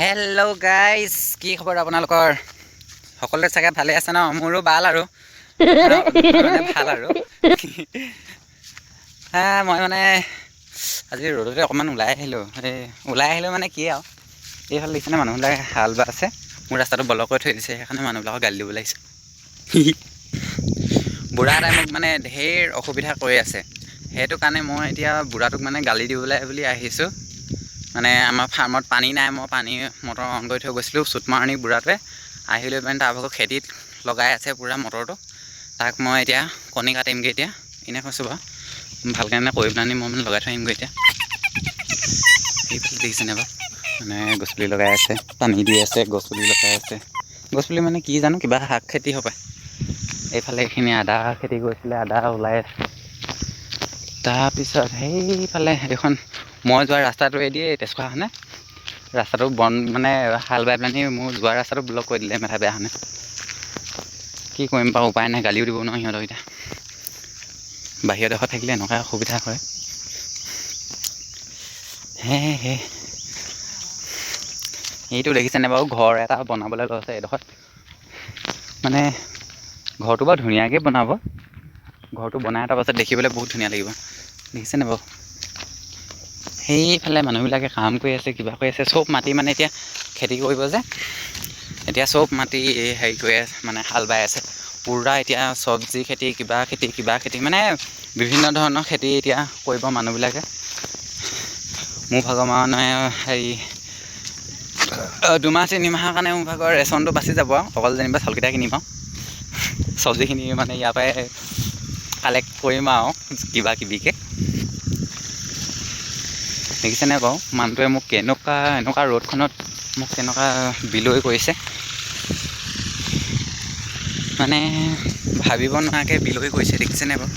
Hello' guys, কি খবৰ আপোনালোকৰ? সকলোৰে চাগে ভালে আছে ন? মোৰো ভাল আৰু মানে ভাল আৰু মই মানে আজি ৰ'দতে অকণমান ওলাই আহিলোঁ মানে কি আৰু এইফালে দেখিছেনে মানুহবিলাকে হাল বাই আছে। মোৰ ৰাস্তাটো ব্লক কৰি থৈ দিছে, সেইকাৰণে মানুহবিলাকক গালি দিবলৈ আহিছোঁ। বুঢ়া এটাই মোক মানে ঢেৰ অসুবিধা কৰি আছে, সেইটো কাৰণে মই এতিয়া বুঢ়াটোক মানে গালি দিবলৈ বুলি আহিছোঁ। মানে আমাৰ ফাৰ্মত পানী নাই, মই পানী মটৰ অন কৰি থৈ গৈছিলোঁ। চুটমাৰণি বুঢ়াটোৱে আহি লৈ মানে তাৰ ভাগৰ খেতিত লগাই আছে পুৰা মটৰটো। তাক মই এতিয়া কণী কাটিমগৈ। এতিয়া এনেই কৈছোঁ বাৰু, ভালকৈ এনে কৰি পেলানি মই মানে লগাই থৈ আহিমগৈ এতিয়া। সেইফালে দেখিছেনে বাৰু, মানে গছপুলি লগাই আছে, পানী দি আছে, গছপুলি লগাই আছে। গছপুলি মানে কি জানো, কিবা শাক খেতি হ'ব। এইফালে এইখিনি আদা খেতি কৰিছিলে, আদা ওলাই আছে। তাৰপিছত সেইফালে এইখন মই যোৱা ৰাস্তাটোৱেদি তেজখোৱাখনে ৰাস্তাটো বন্ধ, মানে হাল বাই পেলানি মোৰ যোৱা ৰাস্তাটো ব্লক কৰি দিলে মাথা বেয়াখনে। কি কৰিম বাৰু, উপায় নাই, গালিও দিব নহয় সিহঁতক। এতিয়া বাহিৰৰ দেশত থাকিলে এনেকুৱা অসুবিধা হয়। এইটো দেখিছেনে বাৰু, ঘৰ এটা বনাবলৈ লৈছে এইডোখৰত। মানে ঘৰটো বাৰু ধুনীয়াকৈ বনাব। ঘৰটো বনাই এটাৰ পাছত দেখিবলৈ বহুত ধুনীয়া লাগিব, দেখিছেনে বাৰু। সেইফালে মানুহবিলাকে কাম কৰি আছে, কিবা কৰি আছে। চব মাটি মানে এতিয়া খেতি কৰিব যে, এতিয়া চব মাটি হেৰি কৰি আছে, মানে হাল বাই আছে পূৰা। এতিয়া চব্জি খেতি, কিবা খেতি মানে বিভিন্ন ধৰণৰ খেতি এতিয়া কৰিব মানুহবিলাকে। মোৰ ভাগৰ মানে হেৰি 2-3 মাহৰ কাৰণে মোৰ ভাগৰ ৰেচনটো বাচি যাব আৰু, অকল যেনিবা চাউলকেইটা কিনি পাওঁ। চব্জিখিনি মানে ইয়াৰ পৰাই কালেক্ট কৰিম আৰু কিবাকিবিকৈ। দেখিছেনে বাৰু, মানুহটোৱে মোক এনেকুৱা ৰ'দখনত মোক কেনেকুৱা বিলৈ কৰিছে, মানে ভাবিব নোৱাৰাকৈ বিলৈ কৰিছে, দেখিছেনে বাৰু।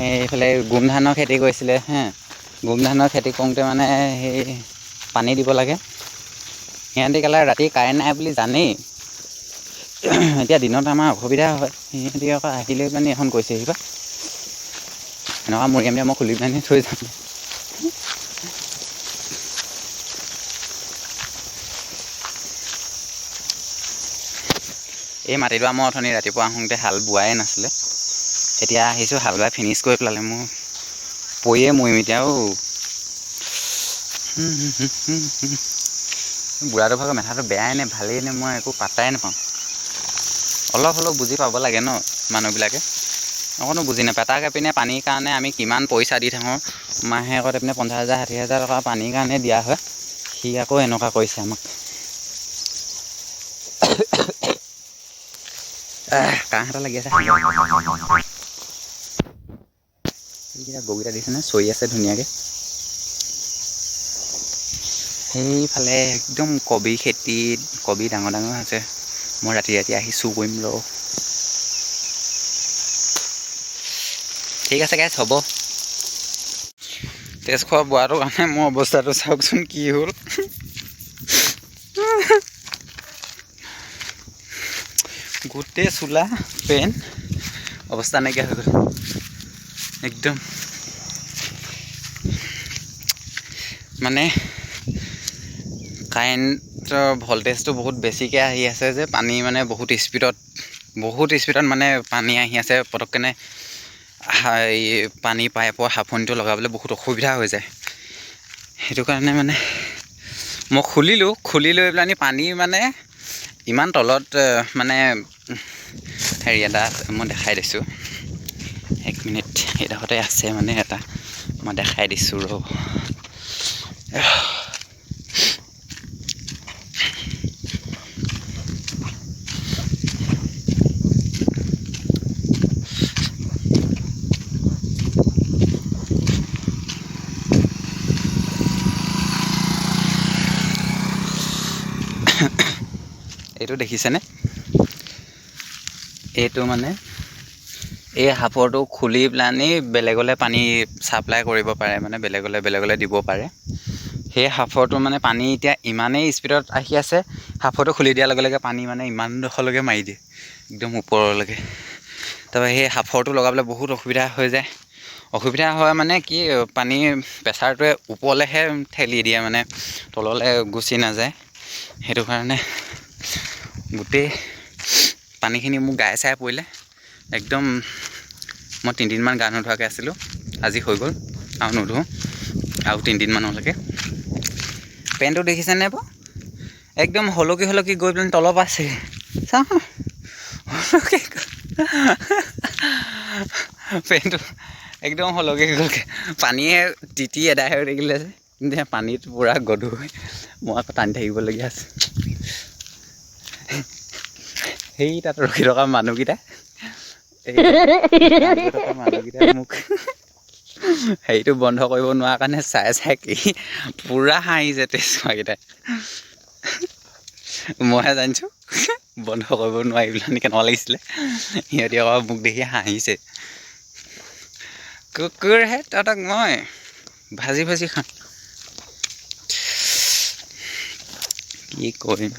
এইফালে গোমধানৰ খেতি কৰিছিলে গোমধানৰ খেতি কৰোঁতে মানে সেই পানী দিব লাগে। সিহঁতি ক'লে ৰাতি কাৰেণ্ট নাই বুলি জানেই, এতিয়া দিনত আমাৰ অসুবিধা হয়। সিহঁতি আকৌ আহি লৈ পেলানি এখন কৈছেহি বা এনেকুৱা মৰিয়াম দিয়া, মই খুলি পেলানি থৈ যাম। এই মাটিডৰা মই অথনি ৰাতিপুৱা আহোঁতে হাল বোৱাই নাছিলে, এতিয়া আহিছোঁ হাল বাই ফিনিছ কৰি পেলালে। মোৰ পৰিয়ে মৰিম এতিয়া। বুঢ়াটোৰ ভাগৰ মেথাটো বেয়াই নে ভালেই নে, মই একো পাত্তাই নাপাওঁ। অলপ হ'লেও বুজি পাব লাগে ন মানুহবিলাকে, অকণো বুজি নাপায়। তাক এইপিনে পানীৰ কাৰণে আমি কিমান পইচা দি থাকোঁ, মাহেকত এইপিনে 50,000 60,000 টকা পানীৰ কাৰণে দিয়া হয়। সি আকৌ এনেকুৱা কৰিছে আমাক। কাঁহ এটা লাগি আছে। এইকেইটা গৰুকেইটা দেখিছেনে, চৰি আছে ধুনীয়াকৈ। সেইফালে একদম কবি খেতিত কবি ডাঙৰ ডাঙৰ আছে। মই ৰাতি আহি চুৰ কৰিম ৰ। ঠিক আছে গাইছ, হ'ব। তেজ খোৱা বোৱাটোৰ কাৰণে মোৰ অৱস্থাটো চাওকচোন কি হ'ল। গোটেই চোলা পেণ্ট অৱস্থা নাইকিয়া হৈ গ'ল একদম। মানে কাৰেণ্টৰ ভল্টেজটো বহুত বেছিকৈ আহি আছে যে, পানী মানে বহুত স্পীডত মানে পানী আহি আছে। পটককেনে এই পানী পাইপৰ সাঁফনিটো লগাবলৈ বহুত অসুবিধা হৈ যায়। সেইটো কাৰণে মানে মই খুলি লৈ পেলানি পানী মানে ইমান তলত, মানে হেৰি এটা মই দেখাই দিছোঁ। 1 মিনিট, এইডোখৰতে আছে মানে এটা, মই দেখাই দিছোঁ ৰ। এইটো দেখিছেনে, এইটো মানে এই সাঁফৰটো খুলি পেলানি বেলেগলৈ পানী ছাপ্লাই কৰিব পাৰে, মানে বেলেগলৈ দিব পাৰে। সেই সাঁফৰটো মানে পানী এতিয়া ইমানেই স্পীডত আহি আছে, সাঁফৰটো খুলি দিয়াৰ লগে লগে পানী মানে ইমান ডোখৰলৈকে মাৰি দিয়ে, একদম ওপৰলৈকে। তাৰপৰা সেই সাঁফৰটো লগাবলৈ বহুত অসুবিধা হৈ যায়। অসুবিধা হয় মানে কি পানীৰ প্ৰেছাৰটোৱে ওপৰলৈহে ঠেলি দিয়ে মানে তললৈ গুচি নাযায় সেইটো কাৰণে গোটেই পানীখিনি মোক গায়ে চায়ে পৰিলে একদম মই 3 দিনমান গা নোধোৱাকৈ আছিলোঁ আজি হৈ গ'ল আৰু নোধোওঁ আৰু 3 দিনমানলৈকে পেণ্টটো দেখিছেনে বাৰু একদম হলকি গৈ পেলাই তলৰ পাছে চাওঁ পেণ্টটো একদম হলকি গ'লগৈ পানীয়ে তিতি এদাই হৈ থাকিলে যে কিন্তু পানীত পূৰা গধুৰ হৈ মই আকৌ টানি থাকিবলগীয়া আছে সেই তাত ৰখি থকা মানুহকেইটা মোক হেৰিটো বন্ধ কৰিব নোৱাৰা কাৰণে চাই কি পূৰা হাঁহিছে তেজমাকেইটাই মইহে জানিছোঁ বন্ধ কৰিব নোৱাৰি বুলি কেনেকুৱা লাগিছিলে সিহঁতি আকৌ মোক দেখি হাঁহিছে কুকুৰহে তহঁতক মই ভাজি খাম কি কৰিম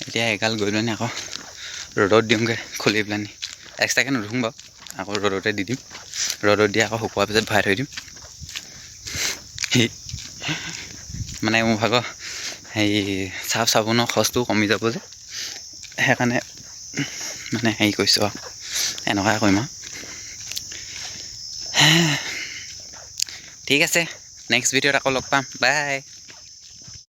এতিয়া এগাল গৈ পেলানি আকৌ ৰ'দত দিওঁগৈ খুলি পেলানি এক্সট্ৰাকৈ নুধুম বাৰু আকৌ ৰ'দতে দি দিম ৰ'দত দি আকৌ শুকোৱাৰ পিছত ভৰাই থৈ দিম মানে মোৰ ভাগৰ হেৰি চাবোনৰ খৰচটো কমি যাব যে সেইকাৰণে মানে হেৰি কৰিছোঁ আৰু এনেকুৱাই কৰিম আৰু ঠিক আছে নেক্সট ভিডিঅ'ত আকৌ লগ পাম বাই